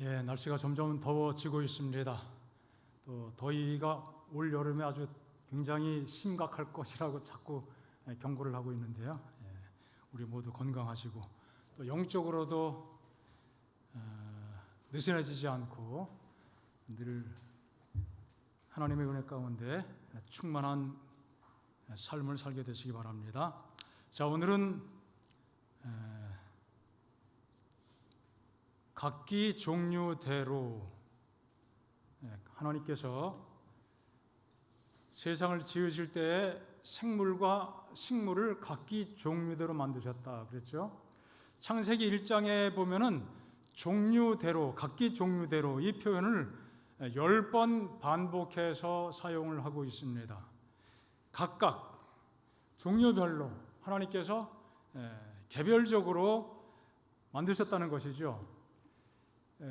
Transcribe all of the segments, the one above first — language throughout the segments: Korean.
예, 날씨가 점점 더워지고 있습니다. 또 더위가 올 여름에 아주 굉장히 심각할 것이라고 자꾸 경고를 하고 있는데요. 예, 우리 모두 건강하시고 또 영적으로도 느슨해지지 않고 늘 하나님의 은혜 가운데 충만한 삶을 살게 되시기 바랍니다. 자, 오늘은 각기 종류대로 하나님께서 세상을 지으실 때에 생물과 식물을 각기 종류대로 만드셨다 그랬죠. 창세기 1장에 보면은 종류대로, 각기 종류대로 이 표현을 10번 반복해서 사용을 하고 있습니다. 각각 종류별로 하나님께서 개별적으로 만드셨다는 것이죠.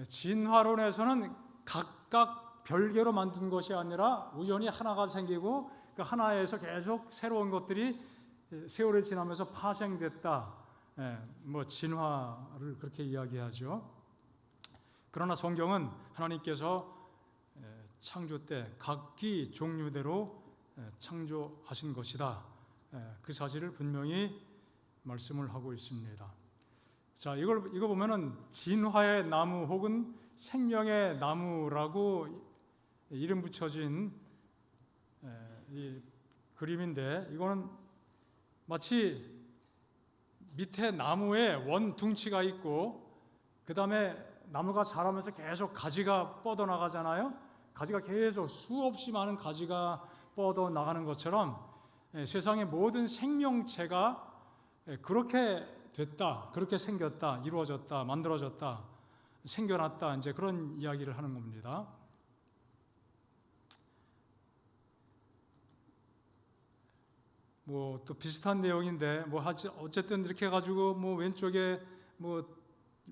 진화론에서는 각각 별개로 만든 것이 아니라 우연히 하나가 생기고 그 하나에서 계속 새로운 것들이 세월이 지나면서 파생됐다. 진화를 그렇게 이야기하죠. 그러나 성경은 하나님께서 창조 때 각기 종류대로 창조하신 것이다. 그 사실을 분명히 말씀을 하고 있습니다. 자, 이거 보면은 진화의 나무 혹은 생명의 나무라고 이름 붙여진 이 그림인데, 이거는 마치 밑에 나무에 원둥치가 있고 그 다음에 나무가 자라면서 계속 가지가 뻗어나가잖아요. 가지가 계속 수없이 많은 가지가 뻗어나가는 것처럼 세상의 모든 생명체가 그렇게 됐다, 그렇게 생겼다, 이루어졌다, 만들어졌다, 생겨났다, 이제 그런 이야기를 하는 겁니다. 또 비슷한 내용인데, 어쨌든 이렇게 해가지고, 왼쪽에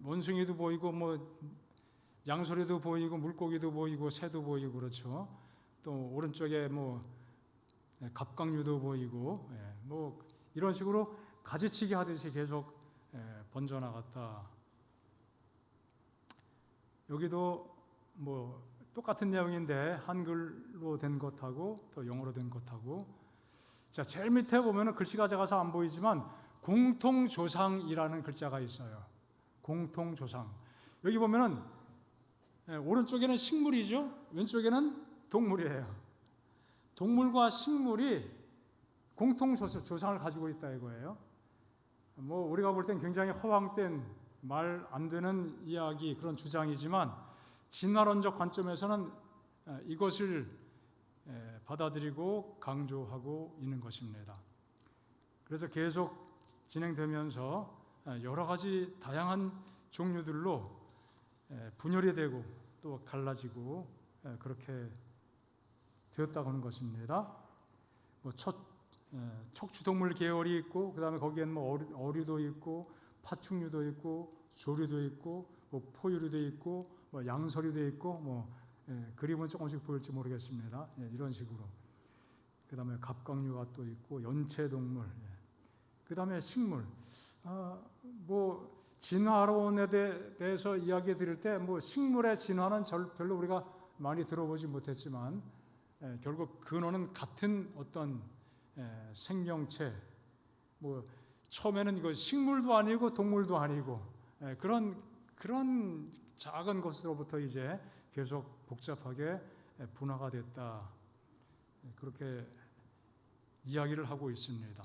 원숭이도 보이고, 양소리도 보이고, 물고기도 보이고, 새도 보이고, 그렇죠. 또 오른쪽에 갑각류도 보이고, 이런 식으로 가지치기 하듯이 계속 번져나갔다. 여기도 똑같은 내용인데 한글로 된 것하고 또 영어로 된 것하고, 자, 제일 밑에 보면은 글씨가 작아서 안 보이지만 공통조상이라는 글자가 있어요. 공통조상. 여기 보면은 오른쪽에는 식물이죠. 왼쪽에는 동물이에요. 동물과 식물이 공통조상을 가지고 있다 이거예요. 우리가 볼 땐 굉장히 허황된 말 안 되는 이야기, 그런 주장이지만 진화론적 관점에서는 이것을 받아들이고 강조하고 있는 것입니다. 그래서 계속 진행되면서 여러 가지 다양한 종류들로 분열이 되고 또 갈라지고 그렇게 되었다고 하는 것입니다. 척추동물 계열이 있고, 그 다음에 거기에는 어류도 있고, 파충류도 있고, 조류도 있고, 포유류도 있고, 양서류도 있고, 그림은 조금씩 보일지 모르겠습니다. 이런 식으로. 그 다음에 갑각류가 또 있고, 연체동물. 그 다음에 식물. 진화론에 대해서 이야기 드릴 때, 식물의 진화는 별로 우리가 많이 들어보지 못했지만, 결국 근원은 같은 어떤 생명체, 처음에는 이거 식물도 아니고 동물도 아니고 그런 작은 것으로부터 이제 계속 복잡하게 분화가 됐다, 그렇게 이야기를 하고 있습니다.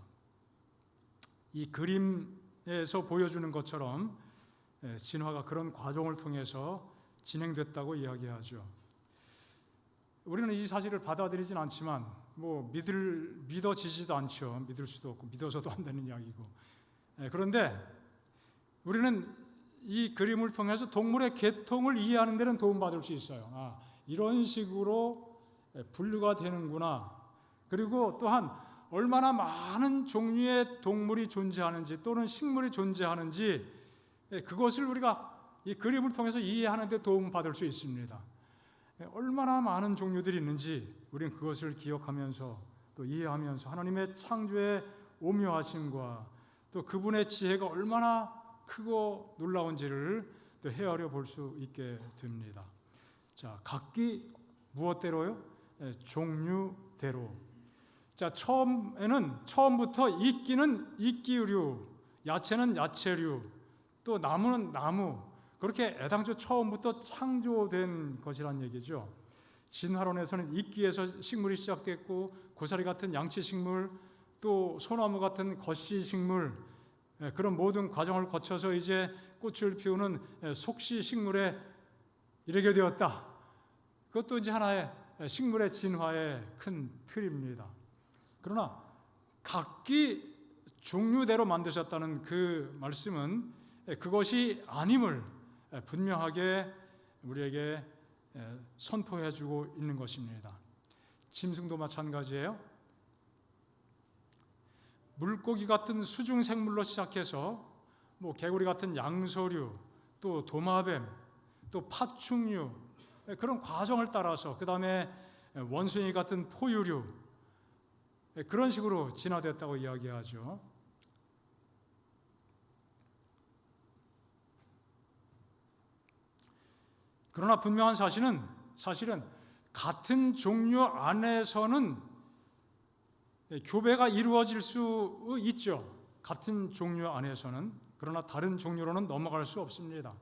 이 그림에서 보여주는 것처럼 진화가 그런 과정을 통해서 진행됐다고 이야기하죠. 우리는 이 사실을 받아들이진 않지만 믿어지지도 않죠. 믿을 수도 없고 믿어서도 안 되는 이야기고. 그런데 우리는 이 그림을 통해서 동물의 계통을 이해하는 데는 도움받을 수 있어요. 이런 식으로 분류가 되는구나. 그리고 또한 얼마나 많은 종류의 동물이 존재하는지 또는 식물이 존재하는지, 그것을 우리가 이 그림을 통해서 이해하는 데 도움받을 수 있습니다. 얼마나 많은 종류들이 있는지 우리는 그것을 기억하면서 또 이해하면서 하나님의 창조의 오묘하심과 또 그분의 지혜가 얼마나 크고 놀라운지를 또 헤아려 볼 수 있게 됩니다. 자, 각기 무엇대로요? 종류대로. 자, 처음부터 이끼는 이끼류, 야채는 야채류, 또 나무는 나무, 그렇게 애당초 처음부터 창조된 것이란 얘기죠. 진화론에서는 이끼에서 식물이 시작됐고, 고사리 같은 양치 식물, 또 소나무 같은 겉씨 식물, 그런 모든 과정을 거쳐서 이제 꽃을 피우는 속씨 식물에 이르게 되었다. 그것도 이제 하나의 식물의 진화의 큰 틀입니다. 그러나 각기 종류대로 만드셨다는 그 말씀은 그것이 아님을 분명하게 우리에게 선포해주고 있는 것입니다. 짐승도 마찬가지예요. 물고기 같은 수중 생물로 시작해서 개구리 같은 양서류, 또 도마뱀, 또 파충류, 그런 과정을 따라서 그 다음에 원숭이 같은 포유류, 그런 식으로 진화됐다고 이야기하죠. 그러나 분명한 사실은 같은 종류 안에서는 교배가 이루어질 수 있죠. 같은 종류 안에서는. 그러나 다른 종류로는 넘어갈 수 없습니다.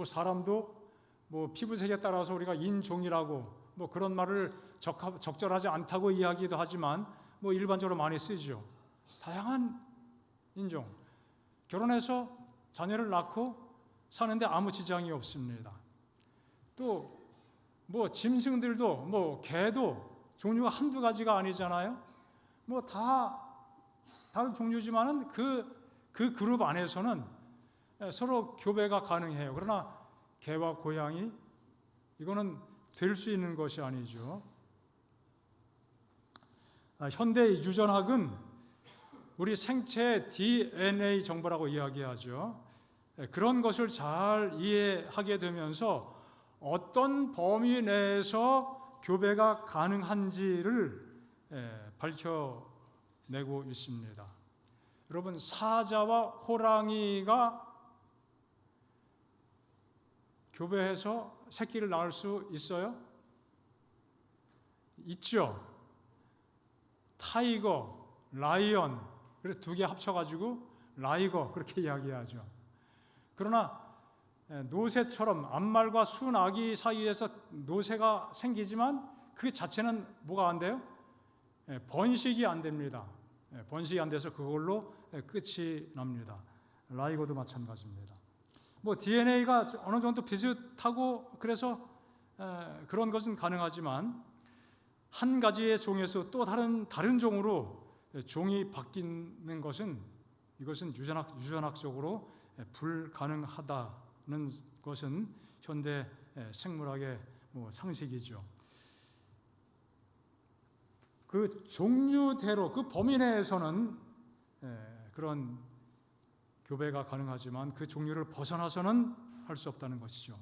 사람도 피부색에 따라서 우리가 인종이라고 그런 말을 적절하지 않다고 이야기도 하지만 일반적으로 많이 쓰죠. 다양한 인종. 결혼해서 자녀를 낳고 사는데 아무 지장이 없습니다. 또 짐승들도 개도 종류가 한두 가지가 아니잖아요. 다 다른 종류지만은 그 그룹 안에서는 서로 교배가 가능해요. 그러나 개와 고양이, 이거는 될 수 있는 것이 아니죠. 현대 유전학은 우리 생체의 DNA 정보라고 이야기하죠. 그런 것을 잘 이해하게 되면서 어떤 범위 내에서 교배가 가능한지를 밝혀내고 있습니다. 여러분, 사자와 호랑이가 교배해서 새끼를 낳을 수 있어요? 있죠. 타이거, 라이언, 그래서 두 개 합쳐가지고 라이거 그렇게 이야기하죠. 그러나 노새처럼 암말과 순아기 사이에서 노새가 생기지만 그 자체는 뭐가 안 돼요? 번식이 안 됩니다. 번식이 안 돼서 그걸로 끝이 납니다. 라이거도 마찬가지입니다. DNA가 어느 정도 비슷하고 그래서 그런 것은 가능하지만 한 가지의 종에서 또 다른 종으로 종이 바뀌는 것은 이것은 유전학적으로 불가능하다는 것은 현대 생물학의 상식이죠. 그 종류대로 그 범위 내에서는 그런 교배가 가능하지만 그 종류를 벗어나서는 할 수 없다는 것이죠.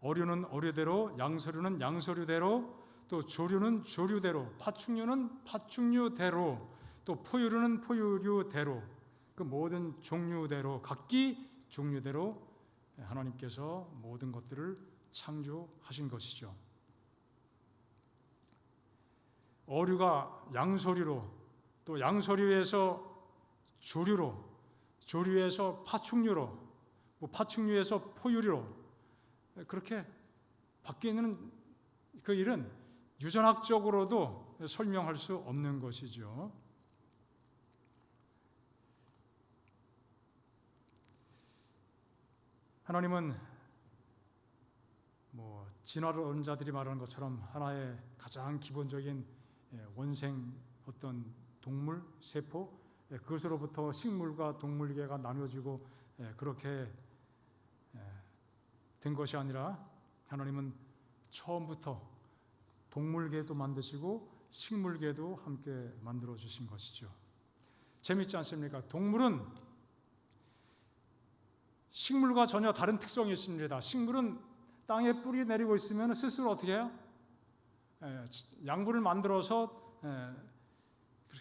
어류는 어류대로, 양서류는 양서류대로, 또 조류는 조류대로, 파충류는 파충류대로, 또 포유류는 포유류대로, 그 모든 종류대로, 각기 종류대로 하나님께서 모든 것들을 창조하신 것이죠. 어류가 양서류로, 또 양서류에서 조류로, 조류에서 파충류로, 파충류에서 포유류로 그렇게 바뀌는 그 일은 유전학적으로도 설명할 수 없는 것이죠. 하나님은 진화론자들이 말하는 것처럼 하나의 가장 기본적인 원생 어떤 동물, 세포, 그것으로부터 식물과 동물계가 나누어지고 그렇게 된 것이 아니라 하나님은 처음부터 동물계도 만드시고 식물계도 함께 만들어 주신 것이죠. 재미있지 않습니까? 동물은 식물과 전혀 다른 특성이 있습니다. 식물은 땅에 뿌리 내리고 있으면 스스로 어떻게 해요? 양분을 만들어서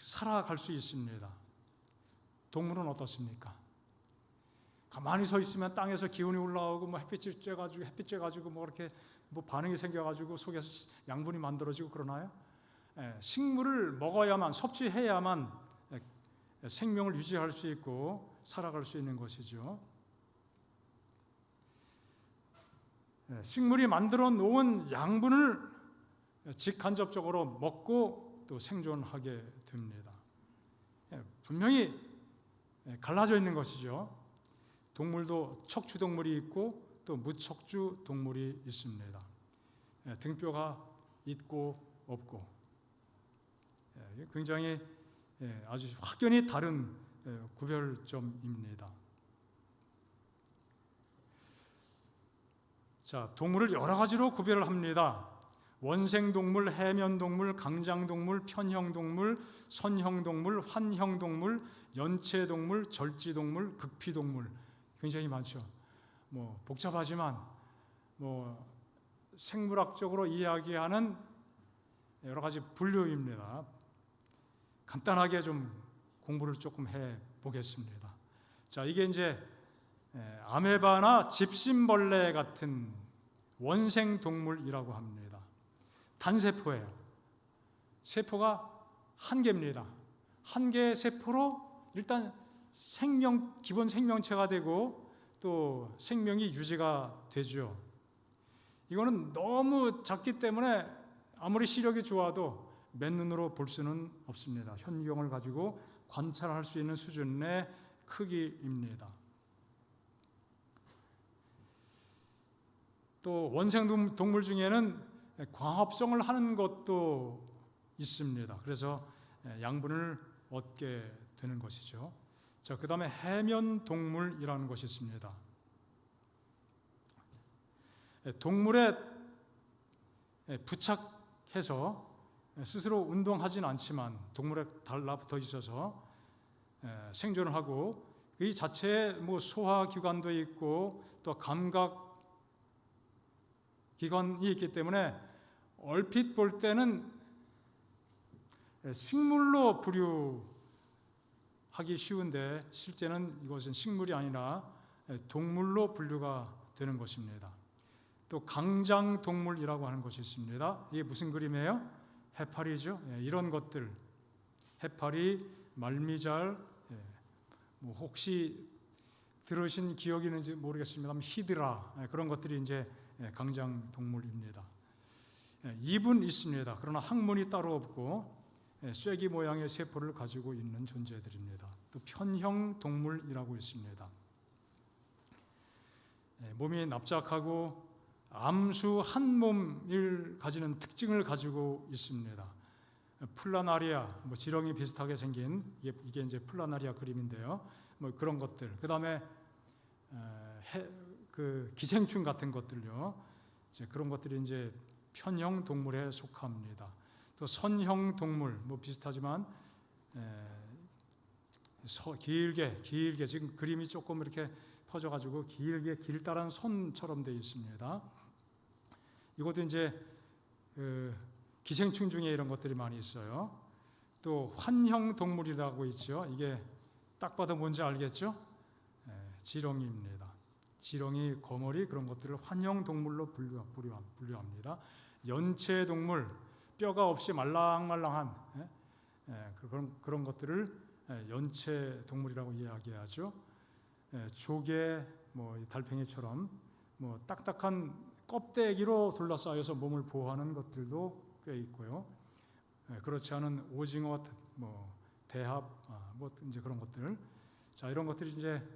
살아갈 수 있습니다. 동물은 어떻습니까? 가만히 서 있으면 땅에서 기운이 올라오고 뭐 햇빛이 쬐가지고 뭐 이렇게 뭐 반응이 생겨가지고 속에서 양분이 만들어지고 그러나요? 식물을 먹어야만, 섭취해야만 생명을 유지할 수 있고 살아갈 수 있는 것이죠. 식물이 만들어 놓은 양분을 직간접적으로 먹고 또 생존하게 됩니다. 분명히 갈라져 있는 것이죠. 동물도 척추동물이 있고 또 무척추 동물이 있습니다. 등뼈가 있고 없고 굉장히 아주 확연히 다른 구별점입니다. 자, 동물을 여러 가지로 구별을 합니다. 원생동물, 해면동물, 강장동물, 편형동물, 선형동물, 환형동물, 연체동물, 절지동물, 극피동물, 굉장히 많죠. 뭐 복잡하지만 뭐 생물학적으로 이야기하는 여러 가지 분류입니다. 간단하게 좀 공부를 조금 해 보겠습니다. 자, 이게 이제 아메바나 집신벌레 같은 원생 동물이라고 합니다. 단세포예요. 세포가 한 개입니다. 한 개의 세포로 일단 기본 생명체가 되고 또 생명이 유지가 되죠. 이거는 너무 작기 때문에 아무리 시력이 좋아도 맨눈으로 볼 수는 없습니다. 현미경을 가지고 관찰할 수 있는 수준의 크기입니다. 또 원생 동물 중에는 광합성을 하는 것도 있습니다. 그래서 양분을 얻게 되는 것이죠. 자, 그 다음에 해면 동물이라는 것이 있습니다. 동물에 부착해서 스스로 운동하진 않지만 동물에 달라붙어 있어서 생존을 하고 이 자체에 뭐 소화기관도 있고 또 감각 기관이 있기 때문에 얼핏 볼 때는 식물로 분류하기 쉬운데 실제는 이것은 식물이 아니라 동물로 분류가 되는 것입니다. 또 강장동물이라고 하는 것이 있습니다. 이게 무슨 그림이에요? 해파리죠. 이런 것들, 해파리, 말미잘, 뭐 혹시 들으신 기억이 있는지 모르겠습니다만 히드라 그런 것들이 이제 강장동물입니다. 입은 있습니다. 그러나 항문이 따로 없고 쐐기 모양의 세포를 가지고 있는 존재들입니다. 또 편형동물이라고 있습니다. 몸이 납작하고 암수 한 몸을 가지는 특징을 가지고 있습니다. 플라나리아, 뭐 지렁이 비슷하게 생긴 이게 이제 플라나리아 그림인데요. 뭐 그런 것들. 그다음에 그 기생충 같은 것들요. 이제 그런 것들이 이제 편형 동물에 속합니다. 또 선형 동물 뭐 비슷하지만 길게 지금 그림이 조금 이렇게 퍼져가지고 길게 길다란 손처럼 되어 있습니다. 이것도 이제 기생충 중에 이런 것들이 많이 있어요. 또 환형 동물이라고 있죠. 이게 딱 봐도 뭔지 알겠죠? 지렁이입니다. 지렁이, 거머리 그런 것들을 환형 동물로 분류합니다. 연체 동물, 뼈가 없이 말랑말랑한 그런 것들을 연체 동물이라고 이야기하죠. 조개, 뭐 달팽이처럼 뭐 딱딱한 껍데기로 둘러싸여서 몸을 보호하는 것들도 꽤 있고요. 그렇지 않은 오징어, 뭐 대합, 뭐 이제 그런 것들. 자, 이런 것들이 이제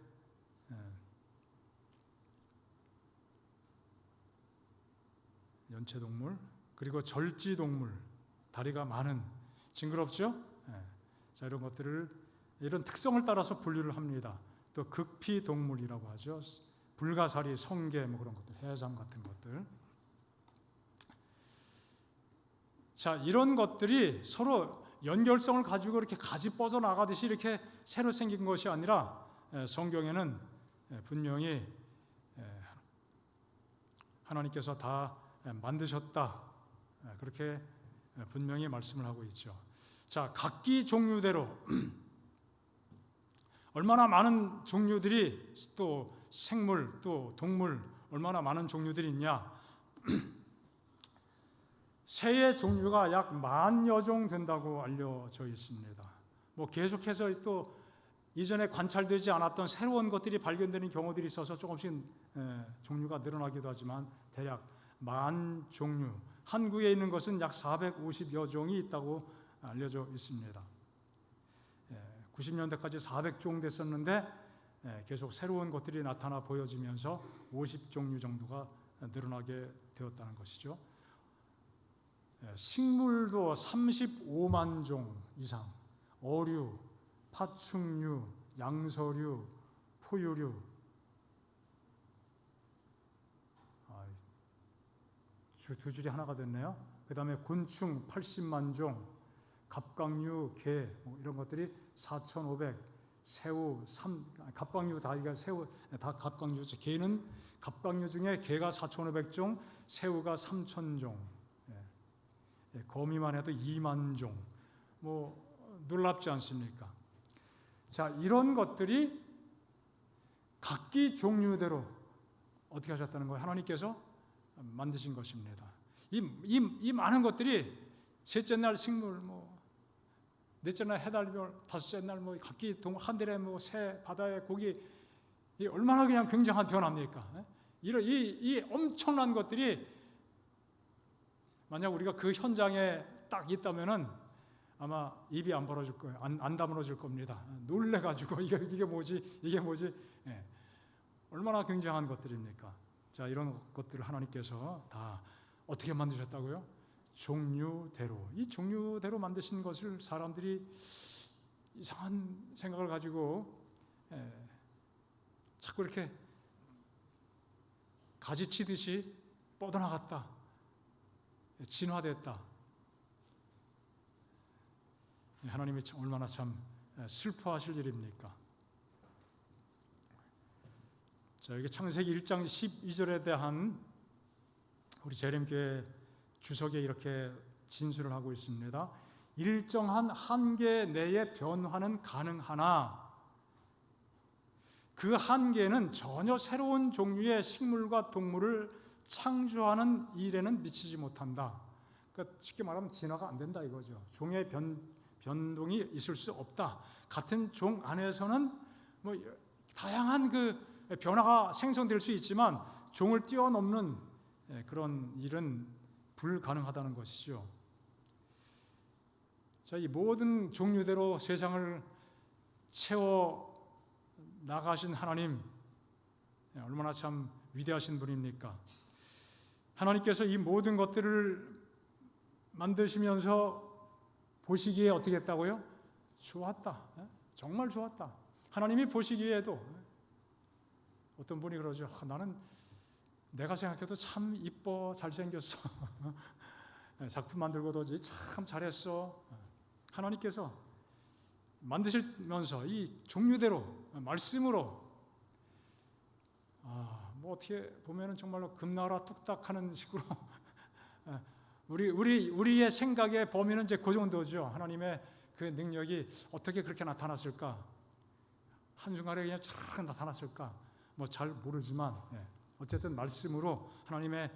연체 동물, 그리고 절지 동물, 다리가 많은, 징그럽죠? 자, 이런 것들을 이런 특성을 따라서 분류를 합니다. 또 극피 동물이라고 하죠. 불가사리, 성게 뭐 그런 것들, 해삼 같은 것들. 자, 이런 것들이 서로 연결성을 가지고 이렇게 가지 뻗어 나가듯이 이렇게 새로 생긴 것이 아니라 성경에는 분명히 하나님께서 다 만드셨다, 그렇게 분명히 말씀을 하고 있죠. 자, 각기 종류대로 얼마나 많은 종류들이 또 생물 또 동물 얼마나 많은 종류들이 있냐. 새의 종류가 약 10,000여 종 된다고 알려져 있습니다. 뭐 계속해서 또 이전에 관찰되지 않았던 새로운 것들이 발견되는 경우들이 있어서 조금씩 종류가 늘어나기도 하지만 대략 10,000종류, 한국에 있는 것은 약 450여 종이 있다고 알려져 있습니다. 90년대까지 400종 됐었는데 계속 새로운 것들이 나타나 보여지면서 50종류 정도가 늘어나게 되었다는 것이죠. 식물도 35만 종 이상, 어류, 파충류, 양서류, 포유류, 두 줄이 하나가 됐네요. 그 다음에 곤충 80만 종, 갑각류, 개 이런 것들이 4,500, 새우, 갑각류 다 이게 새우 다 갑각류죠. 개는 갑각류 중에 개가 4,500종, 새우가 3,000종, 거미만 해도 2만 종. 뭐 놀랍지 않습니까? 자, 이런 것들이 각기 종류대로 어떻게 하셨다는 거예요? 하나님께서 만드신 것입니다. 이 많은 것들이 셋째 날 식물, 뭐 넷째 날 해달별, 다섯째 날 뭐 각기 하늘에 뭐 새, 바다의 고기, 이 얼마나 그냥 굉장한 변화입니까? 이 엄청난 것들이 만약 우리가 그 현장에 딱 있다면은 아마 입이 안 벌어질 거예요. 안 다물어질 겁니다. 놀래가지고 이게 뭐지? 이게 뭐지? 얼마나 굉장한 것들입니까? 자, 이런 것들을 하나님께서 다 어떻게 만드셨다고요? 종류대로. 이 종류대로 만드신 것을 사람들이 이상한 생각을 가지고 자꾸 이렇게 가지치듯이 뻗어나갔다, 진화됐다. 하나님이 얼마나 참 슬퍼하실 일입니까? 자, 여기 창세기 1장 12절에 대한 우리 재림교회 주석에 이렇게 진술을 하고 있습니다. 일정한 한계 내의 변화는 가능하나 그 한계는 전혀 새로운 종류의 식물과 동물을 창조하는 일에는 미치지 못한다. 그러니까 쉽게 말하면 진화가 안 된다 이거죠. 종의 변동이 있을 수 없다. 같은 종 안에서는 뭐 다양한 그 변화가 생성될 수 있지만 종을 뛰어넘는 그런 일은 불가능하다는 것이죠. 자, 이 모든 종류대로 세상을 채워 나가신 하나님, 얼마나 참 위대하신 분입니까? 하나님께서 이 모든 것들을 만드시면서 보시기에 어떻게 했다고요? 좋았다. 정말 좋았다. 하나님이 보시기에도 어떤 분이 그러죠. 나는 내가 생각해도 참 이뻐, 잘생겼어. 작품 만들고도 참 잘했어. 하나님께서 만드시면서 이 종류대로 말씀으로 뭐 어떻게 보면은 정말로 금나라 뚝딱 하는 식으로 우리의 생각의 범위는 이제 그 정도죠. 하나님의 그 능력이 어떻게 그렇게 나타났을까? 한순간에 그냥 촥 나타났을까? 뭐 잘 모르지만 어쨌든 말씀으로 하나님의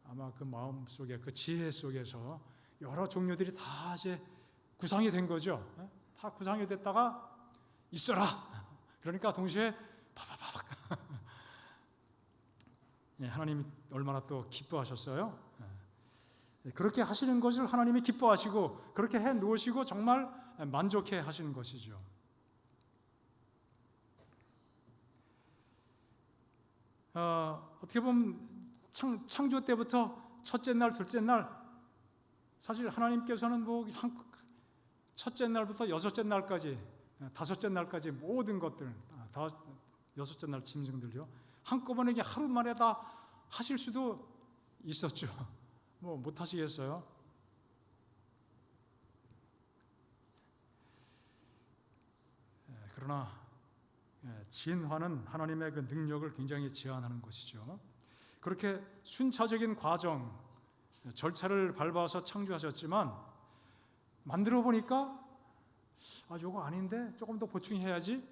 아마 그 마음 속에 그 지혜 속에서 여러 종류들이 다 이제 구상이 된 거죠. 다 구상이 됐다가 있어라. 그러니까 동시에 파파파박. 하나님이 얼마나 또 기뻐하셨어요. 그렇게 하시는 것을 하나님이 기뻐하시고 그렇게 해 놓으시고 정말 만족해 하시는 것이죠. 어떻게 보면 창조 때부터 첫째 날, 둘째 날 사실 하나님께서는 뭐 첫째 날부터 여섯째 날까지, 다섯째 날까지 모든 것들 다 여섯째 날 짐승들요 한꺼번에 하루 만에 다 하실 수도 있었죠. 뭐 못 하시겠어요? 그러나 진화는 하나님의 그 능력을 굉장히 제한하는 것이죠. 그렇게 순차적인 과정, 절차를 밟아서 창조하셨지만 만들어 보니까 요거 아닌데 조금 더 보충해야지.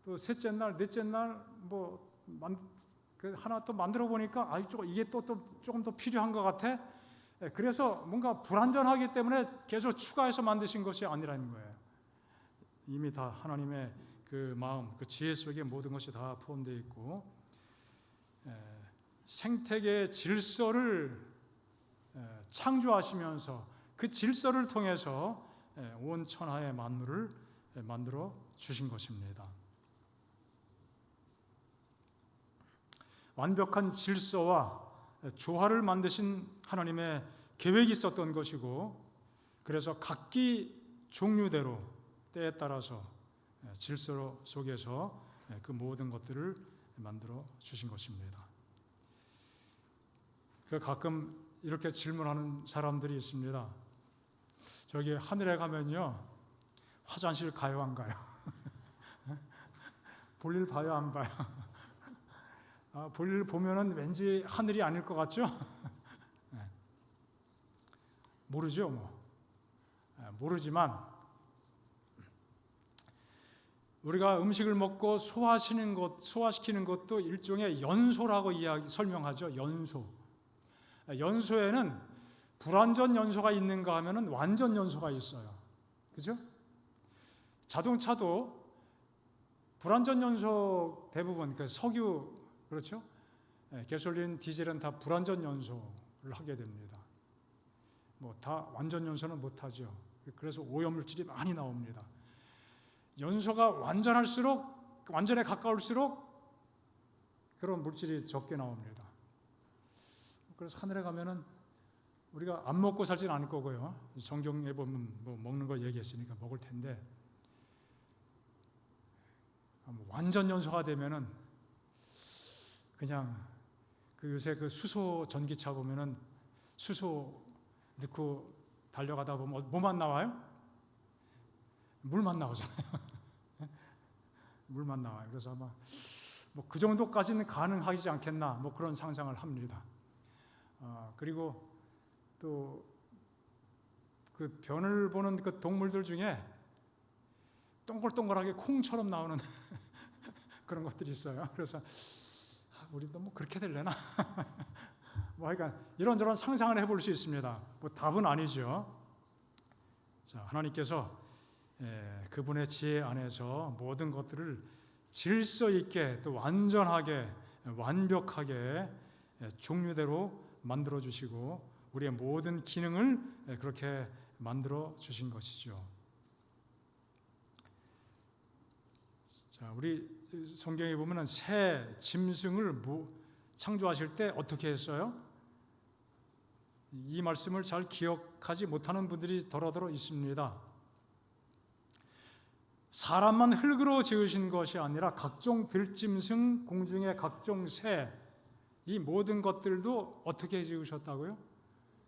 또 셋째 날, 넷째 날 하나 또 만들어 보니까 이게 또 조금 더 필요한 것 같아. 그래서 뭔가 불완전하기 때문에 계속 추가해서 만드신 것이 아니라는 거예요. 이미 다 하나님의 그 마음, 그 지혜 속에 모든 것이 다 포함되어 있고, 생태계의 질서를 창조하시면서 그 질서를 통해서 온 천하의 만물을 만들어 주신 것입니다. 완벽한 질서와 조화를 만드신 하나님의 계획이 있었던 것이고, 그래서 각기 종류대로 때에 따라서 질서 속에서 그 모든 것들을 만들어 주신 것입니다. 가끔 이렇게 질문하는 사람들이 있습니다. 저기 하늘에 가면요, 화장실 가요 안 가요? 볼일 봐요 안 봐요? 볼일 보면은 왠지 하늘이 아닐 것 같죠? 모르죠, 모르지만 우리가 음식을 먹고 소화시키는 것도 일종의 연소라고 설명하죠. 연소. 연소에는 불완전 연소가 있는가 하면은 완전 연소가 있어요. 그죠? 자동차도 불완전 연소 대부분, 석유, 그렇죠? 가솔린, 디젤은 다 불완전 연소를 하게 됩니다. 다 완전 연소는 못하죠. 그래서 오염물질이 많이 나옵니다. 연소가 완전에 가까울수록 그런 물질이 적게 나옵니다. 그래서 하늘에 가면은 우리가 안 먹고 살지는 않을 거고요. 성경에 보면 먹는 거 얘기했으니까 먹을 텐데, 완전 연소가 되면은 그냥 요새 수소 전기차 보면은 수소 넣고 달려가다 보면 뭐만 나와요? 물만 나오잖아요. 물만 나와요. 그래서 아마 그 정도까지는 가능하지 않겠나, 그런 상상을 합니다. 그리고 또 그 변을 보는 그 동물들 중에 동글동글하게 콩처럼 나오는 그런 것들이 있어요. 그래서 우리도 그렇게 될래나? 하여간 이런저런 상상을 해볼 수 있습니다. 답은 아니죠. 자, 하나님께서 그분의 지혜 안에서 모든 것들을 질서 있게, 또 완전하게, 완벽하게 종류대로 만들어 주시고, 우리의 모든 기능을 그렇게 만들어 주신 것이죠. 자, 우리 성경에 보면은 새 짐승을 창조하실 때 어떻게 했어요? 이 말씀을 잘 기억하지 못하는 분들이 더러더러 있습니다. 사람만 흙으로 지으신 것이 아니라 각종 들짐승, 공중의 각종 새, 이 모든 것들도 어떻게 지으셨다고요?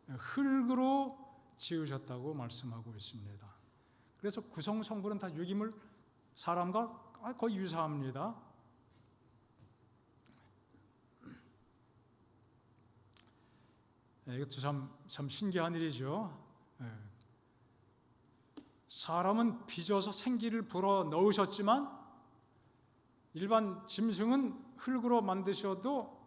흙으로 지으셨다고 말씀하고 있습니다. 그래서 구성 성분은 다 유기물, 사람과 거의 유사합니다. 이것도 참 신기한 일이죠. 사람은 빚어서 생기를 불어 넣으셨지만 일반 짐승은 흙으로 만드셔도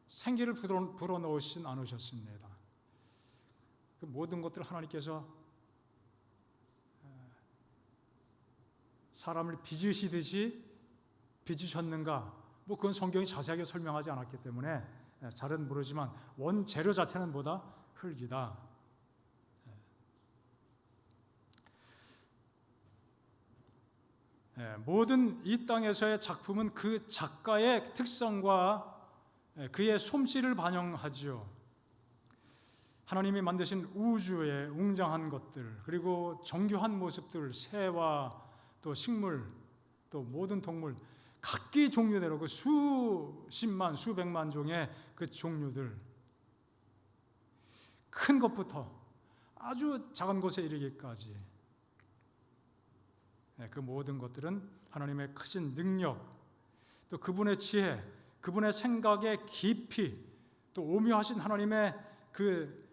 생기를 불어 넣으시진 않으셨습니다. 그 모든 것들을 하나님께서 사람을 빚으시듯이 빚으셨는가? 그건 성경이 자세하게 설명하지 않았기 때문에 잘은 모르지만 원재료 자체는 뭐다? 흙이다. 모든 이 땅에서의 작품은 그 작가의 특성과 그의 솜씨를 반영하지요. 하나님이 만드신 우주의 웅장한 것들, 그리고 정교한 모습들, 새와 또 식물, 또 모든 동물, 각기 종류대로 그 수십만, 수백만 종의 그 종류들, 큰 것부터 아주 작은 곳에 이르기까지 그 모든 것들은 하나님의 크신 능력, 또 그분의 지혜, 그분의 생각의 깊이, 또 오묘하신 하나님의 그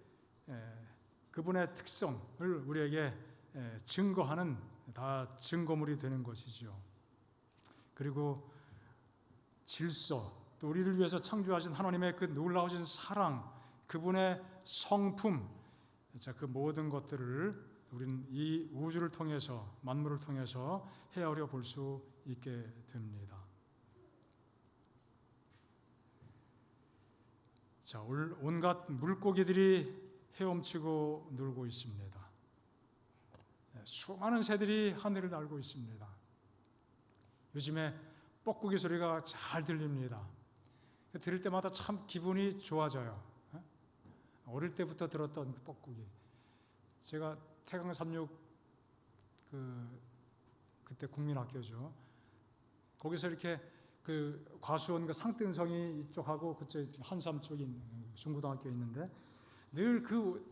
그분의 특성을 우리에게 증거하는 다 증거물이 되는 것이죠. 그리고 질서, 또 우리를 위해서 창조하신 하나님의 그 놀라우신 사랑, 그분의 성품, 그 모든 것들을 우리는 이 우주를 통해서, 만물을 통해서 헤아려 볼 수 있게 됩니다. 자, 온갖 물고기들이 헤엄치고 놀고 있습니다. 수많은 새들이 하늘을 날고 있습니다. 요즘에 뻐꾸기 소리가 잘 들립니다. 들을 때마다 참 기분이 좋아져요. 어릴 때부터 들었던 그 뻐꾸기. 제가 태강 36 그때 국민학교죠. 거기서 이렇게 그 과수원 그 상등성이 이쪽하고 그쪽 한삼 쪽에 있는 중고등학교 있는데 늘 그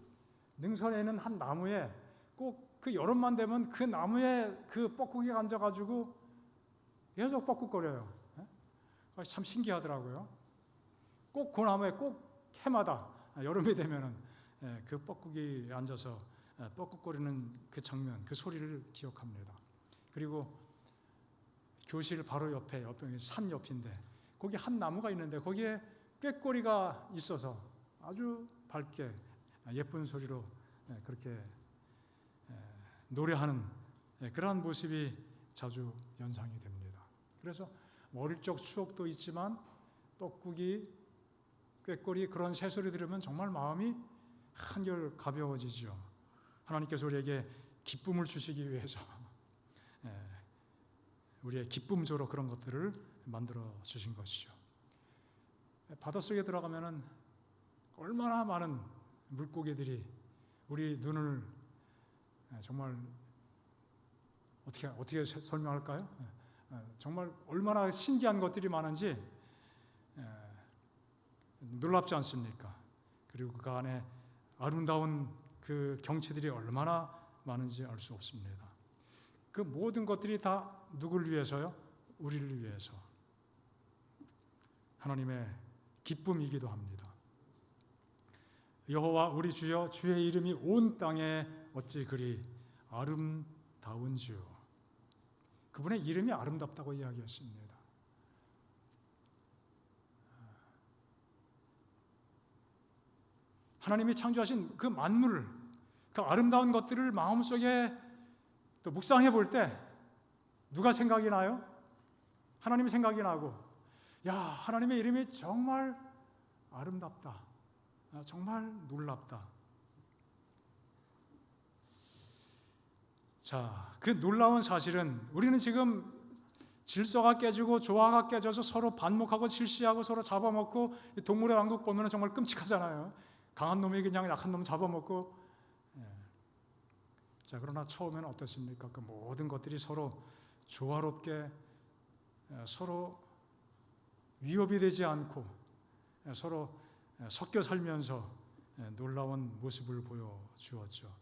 능선에는 한 나무에 꼭 그 여름만 되면 그 나무에 그 뻐꾸기가 앉아가지고 계속 뻐꾹거려요. 참 신기하더라고요. 꼭 그 나무에 꼭 해마다 여름이 되면은 그 뻐꾹이 앉아서 뻐꾹거리는 그 장면, 그 소리를 기억합니다. 그리고 교실 바로 옆에 산 옆인데 거기 한 나무가 있는데 거기에 꾀꼬리가 있어서 아주 밝게 예쁜 소리로 그렇게 노래하는 그러한 모습이 자주 연상이 됩니다. 그래서 어릴 적 추억도 있지만 뻐꾸기, 꾀꼬리 그런 새소리 들으면 정말 마음이 한결 가벼워지죠. 하나님께서 우리에게 기쁨을 주시기 위해서 우리의 기쁨조로 그런 것들을 만들어 주신 것이죠. 바닷속에 들어가면은 얼마나 많은 물고기들이 우리 눈을 정말 어떻게 설명할까요? 정말 얼마나 신기한 것들이 많은지 놀랍지 않습니까? 그리고 그 안에 아름다운 그 경치들이 얼마나 많은지 알 수 없습니다. 그 모든 것들이 다 누구를 위해서요? 우리를 위해서. 하나님의 기쁨이기도 합니다. 여호와 우리 주여, 주의 이름이 온 땅에 어찌 그리 아름다운지요. 그분의 이름이 아름답다고 이야기했습니다. 하나님이 창조하신 그 만물을, 그 아름다운 것들을 마음속에 또 묵상해 볼 때 누가 생각이 나요? 하나님이 생각이 나고, 야, 하나님의 이름이 정말 아름답다. 정말 놀랍다. 자, 그 놀라운 사실은 우리는 지금 질서가 깨지고 조화가 깨져서 서로 반목하고 질시하고 서로 잡아먹고, 동물의 왕국 보면 정말 끔찍하잖아요. 강한 놈이 그냥 약한 놈 잡아먹고. 자, 그러나 처음에는 어떻습니까? 그 모든 것들이 서로 조화롭게 서로 위협이 되지 않고 서로 섞여 살면서 놀라운 모습을 보여주었죠.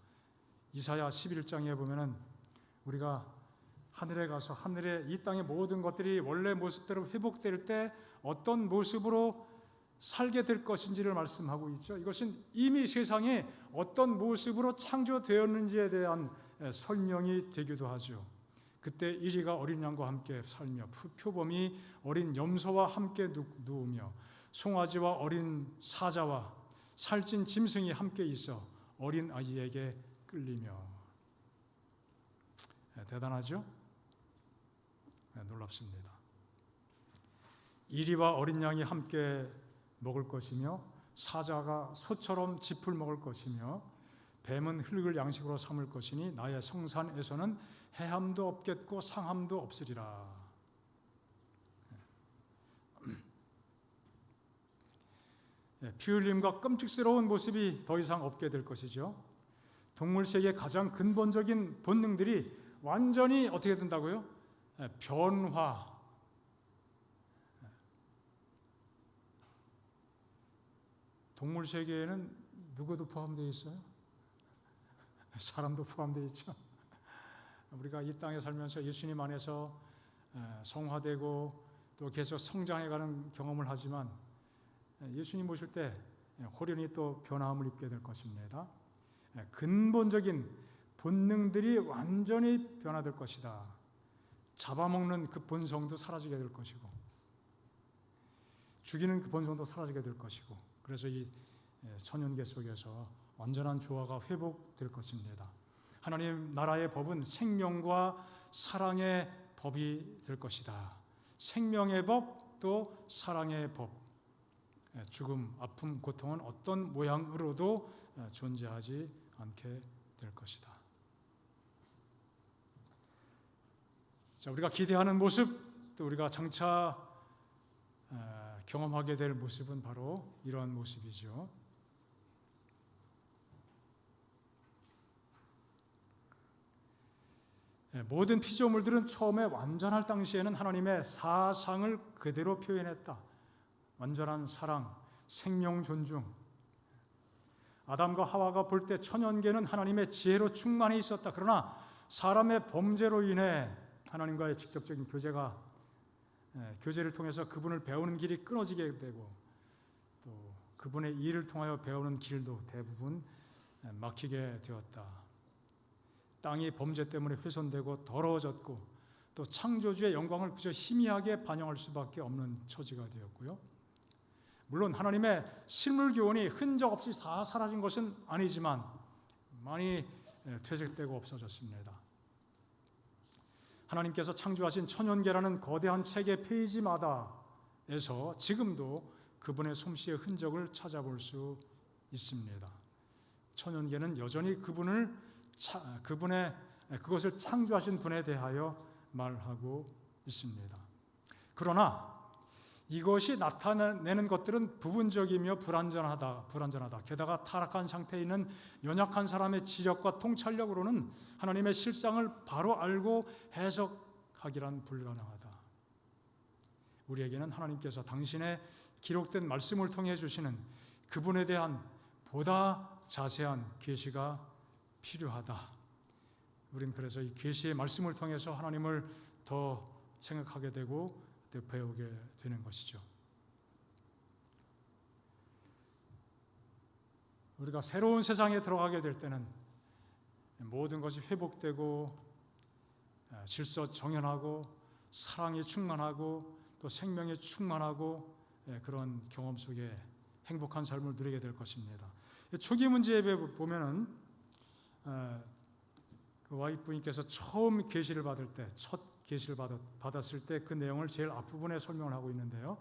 이사야 11장에 보면은 우리가 하늘에 가서 하늘에 이 땅의 모든 것들이 원래 모습대로 회복될 때 어떤 모습으로 살게 될 것인지를 말씀하고 있죠. 이것은 이미 세상이 어떤 모습으로 창조되었는지에 대한 설명이 되기도 하죠. 그때 이리가 어린 양과 함께 살며 표범이 어린 염소와 함께 누우며 송아지와 어린 사자와 살찐 짐승이 함께 있어 어린 아이에게 끌리며. 대단하죠? 놀랍습니다. 이리와 어린 양이 함께 먹을 것이며 사자가 소처럼 짚을 먹을 것이며 뱀은 흙을 양식으로 삼을 것이니 나의 성산에서는 해함도 없겠고 상함도 없으리라. 피 흘림과 끔찍스러운 모습이 더 이상 없게 될 것이죠. 동물 세계의 가장 근본적인 본능들이 완전히 어떻게 된다고요? 변화. 동물 세계에는 누구도 포함되어 있어요? 사람도 포함되어 있죠. 우리가 이 땅에 살면서 예수님 안에서 성화되고 또 계속 성장해가는 경험을 하지만 예수님 오실 때 호련히 또 변화함을 입게 될 것입니다. 근본적인 본능들이 완전히 변화될 것이다. 잡아먹는 그 본성도 사라지게 될 것이고, 죽이는 그 본성도 사라지게 될 것이고, 그래서 이 천연계 속에서 완전한 조화가 회복될 것입니다. 하나님 나라의 법은 생명과 사랑의 법이 될 것이다. 생명의 법, 또 사랑의 법. 죽음, 아픔, 고통은 어떤 모양으로도 존재하지 않게 될 것이다. 자, 우리가 기대하는 모습, 또 우리가 장차 경험하게 될 모습은 바로 이러한 모습이죠. 모든 피조물들은 처음에 완전할 당시에는 하나님의 사상을 그대로 표현했다. 완전한 사랑, 생명 존중. 아담과 하와가 볼 때 천연계는 하나님의 지혜로 충만히 있었다. 그러나 사람의 범죄로 인해 하나님과의 직접적인 교제를 통해서 그분을 배우는 길이 끊어지게 되고, 또 그분의 일을 통하여 배우는 길도 대부분 막히게 되었다. 땅이 범죄 때문에 훼손되고 더러워졌고, 또 창조주의 영광을 그저 희미하게 반영할 수밖에 없는 처지가 되었고요. 물론 하나님의 실물 교훈이 흔적 없이 다 사라진 것은 아니지만 많이 퇴색되고 없어졌습니다. 하나님께서 창조하신 천연계라는 거대한 책의 페이지마다에서 지금도 그분의 솜씨의 흔적을 찾아볼 수 있습니다. 천연계는 여전히 그것을 창조하신 분에 대하여 말하고 있습니다. 그러나 이것이 나타내는 것들은 부분적이며 불완전하다. 게다가 타락한 상태에 있는 연약한 사람의 지력과 통찰력으로는 하나님의 실상을 바로 알고 해석하기란 불가능하다. 우리에게는 하나님께서 당신의 기록된 말씀을 통해 주시는 그분에 대한 보다 자세한 계시가 필요하다. 우리는 그래서 이 계시의 말씀을 통해서 하나님을 더 생각하게 되고 배우게 되는 것이죠. 우리가 새로운 세상에 들어가게 될 때는 모든 것이 회복되고 질서 정연하고 사랑이 충만하고 또 생명이 충만하고 그런 경험 속에 행복한 삶을 누리게 될 것입니다. 초기 문제에 보면은 그 와이프님께서 처음 계시를 받을 때, 첫 계시를 받았을 때 그 내용을 제일 앞부분에 설명을 하고 있는데요.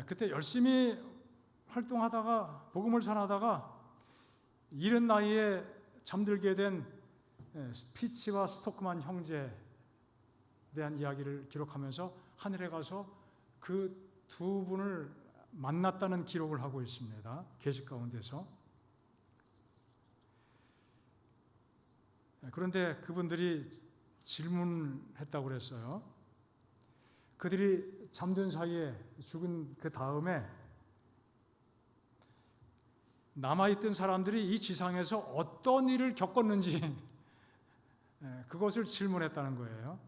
그때 열심히 활동하다가 복음을 전하다가 이른 나이에 잠들게 된 피치와 스토크만 형제에 대한 이야기를 기록하면서 하늘에 가서 그 두 분을 만났다는 기록을 하고 있습니다. 계시 가운데서. 그런데 그분들이 질문했다고 그랬어요. 그들이 잠든 사이에 죽은 그 다음에 남아있던 사람들이 이 지상에서 어떤 일을 겪었는지 그것을 질문했다는 거예요.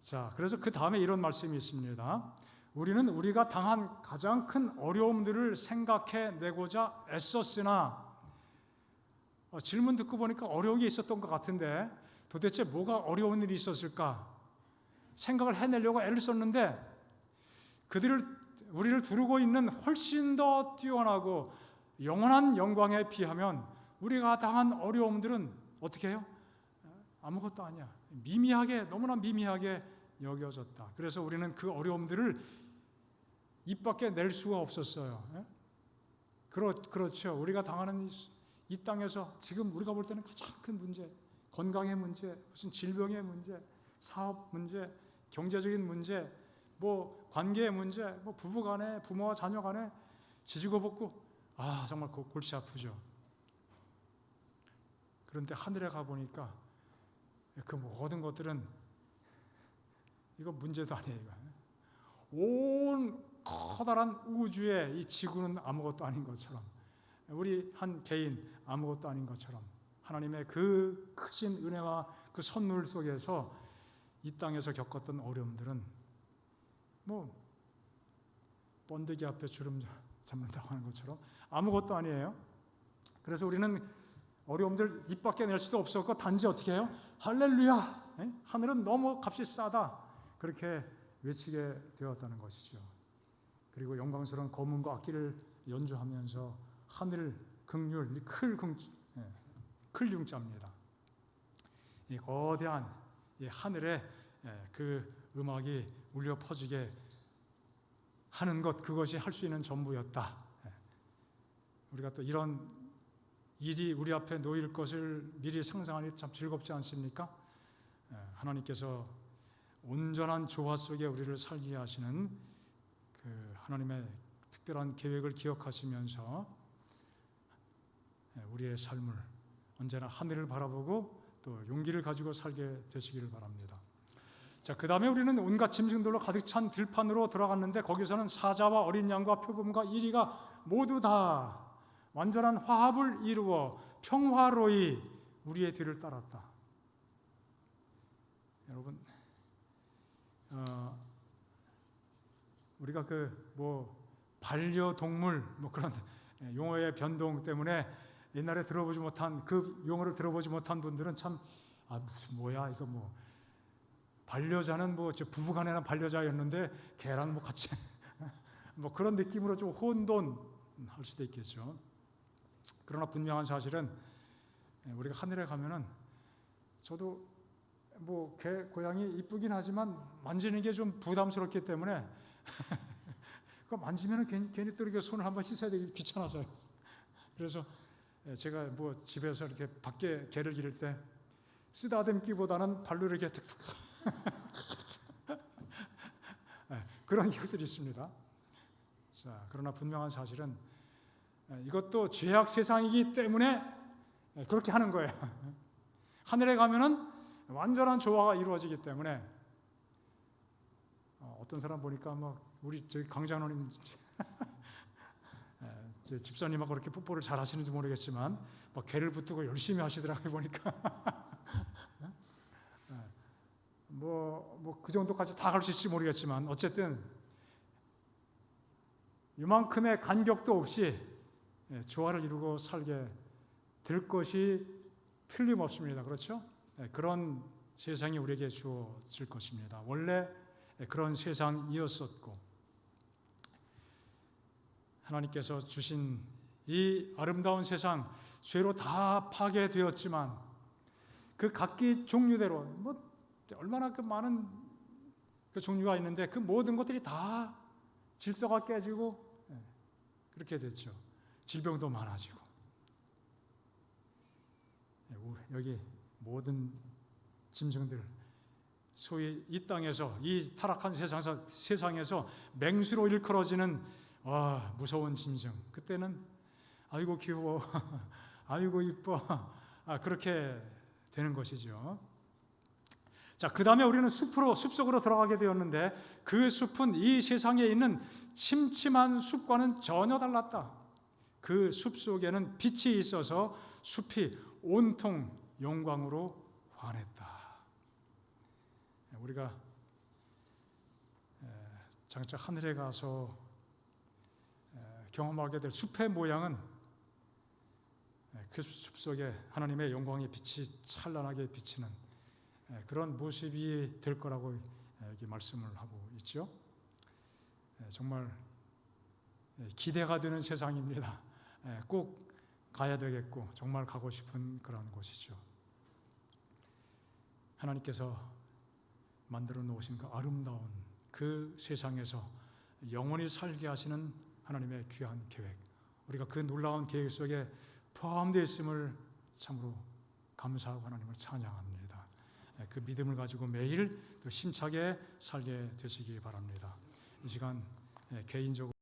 자, 그래서 그 다음에 이런 말씀이 있습니다. 우리는 우리가 당한 가장 큰 어려움들을 생각해내고자 애썼으나 질문 듣고 보니까 어려운 게 있었던 것 같은데 도대체 뭐가 어려운 일이 있었을까? 생각을 해내려고 애를 썼는데 우리를 두르고 있는 훨씬 더 뛰어나고 영원한 영광에 비하면 우리가 당한 어려움들은 어떻게 해요? 아무것도 아니야. 너무나 미미하게 여겨졌다. 그래서 우리는 그 어려움들을 입 밖에 낼 수가 없었어요. 그렇죠. 우리가 당하는 이 땅에서 지금 우리가 볼 때는 가장 큰 문제, 건강의 문제, 무슨 질병의 문제, 사업 문제, 경제적인 문제, 뭐 관계의 문제, 뭐 부부 간에, 부모와 자녀 간에 지지고 볶고 정말 골치 아프죠. 그런데 하늘에 가보니까 그 모든 것들은 이거 문제도 아니에요. 온 커다란 우주의 이 지구는 아무것도 아닌 것처럼, 우리 한 개인 아무것도 아닌 것처럼 하나님의 그 크신 은혜와 그 선물 속에서 이 땅에서 겪었던 어려움들은 뭐 번데기 앞에 주름 잡는다고 하는 것처럼 아무것도 아니에요. 그래서 우리는 어려움들 입 밖에 낼 수도 없었고 단지 어떻게 해요? 할렐루야! 하늘은 너무 값이 싸다. 그렇게 외치게 되었다는 것이죠. 그리고 영광스러운 검은과 악기를 연주하면서 하늘 긍휼, 클 융자입니다. 이 거대한 이 하늘에 그 음악이 울려 퍼지게 하는 것, 그것이 할 수 있는 전부였다. 우리가 또 이런 일이 우리 앞에 놓일 것을 미리 상상하니 참 즐겁지 않습니까? 하나님께서 온전한 조화 속에 우리를 살게 하시는 그 하나님의 특별한 계획을 기억하시면서 우리의 삶을 언제나 하늘을 바라보고 또 용기를 가지고 살게 되시기를 바랍니다. 자, 그 다음에 우리는 온갖 짐승들로 가득 찬 들판으로 들어갔는데 거기서는 사자와 어린 양과 표범과 이리가 모두 다 완전한 화합을 이루어 평화로이 우리의 뒤를 따랐다. 여러분, 우리가 반려동물 그런 용어의 변동 때문에 옛날에 들어보지 못한 그 용어를 들어보지 못한 분들은 참 무슨 뭐야 이거 반려자는 부부간에는 반려자였는데 걔랑 같이 그런 느낌으로 좀 혼돈할 수도 있겠죠. 그러나 분명한 사실은 우리가 하늘에 가면은 저도 개 고양이 이쁘긴 하지만 만지는 게 좀 부담스럽기 때문에 그거 만지면은 괜히 또 이렇게 손을 한번 씻어야 되기 귀찮아서요. 그래서 제가 집에서 이렇게 밖에 개를 기를 때 쓰다듬기보다는 발로 이렇게 툭툭 그런 기억들이 있습니다. 자, 그러나 분명한 사실은 이것도 죄악 세상이기 때문에 그렇게 하는 거예요. 하늘에 가면은 완전한 조화가 이루어지기 때문에 어떤 사람 보니까 우리 저기 강장로님 집사님하고 그렇게 뽀뽀를 잘 하시는지 모르겠지만 개를 붙들고 열심히 하시더라고요 보니까. 그 정도까지 다 갈 수 있을지 모르겠지만 어쨌든 이만큼의 간격도 없이 조화를 이루고 살게 될 것이 틀림없습니다. 그렇죠? 그런 세상이 우리에게 주어질 것입니다. 원래 그런 세상이었었고 하나님께서 주신 이 아름다운 세상 죄로 다 파괴되었지만 그 각기 종류대로 얼마나 그 많은 그 종류가 있는데 그 모든 것들이 다 질서가 깨지고 그렇게 됐죠. 질병도 많아지고 여기 모든 짐승들 소위 이 땅에서 이 타락한 세상에서 맹수로 일컬어지는 무서운 짐승 그때는 아이고 귀여워 아이고 이뻐 그렇게 되는 것이죠. 자, 그 다음에 우리는 숲속으로 들어가게 되었는데 그 숲은 이 세상에 있는 침침한 숲과는 전혀 달랐다. 그 숲 속에는 빛이 있어서 숲이 온통 영광으로 환했다. 우리가 장차 하늘에 가서 경험하게 될 숲의 모양은 그 숲 속에 하나님의 영광의 빛이 찬란하게 비치는 그런 모습이 될 거라고 여기 말씀을 하고 있죠. 정말 기대가 되는 세상입니다. 꼭 가야 되겠고 정말 가고 싶은 그런 곳이죠. 하나님께서 만들어 놓으신 그 아름다운 그 세상에서 영원히 살게 하시는 하나님의 귀한 계획, 우리가 그 놀라운 계획 속에 포함되어 있음을 참으로 감사하고 하나님을 찬양합니다. 그 믿음을 가지고 매일 또 힘차게 살게 되시기 바랍니다. 이 시간 개인적으로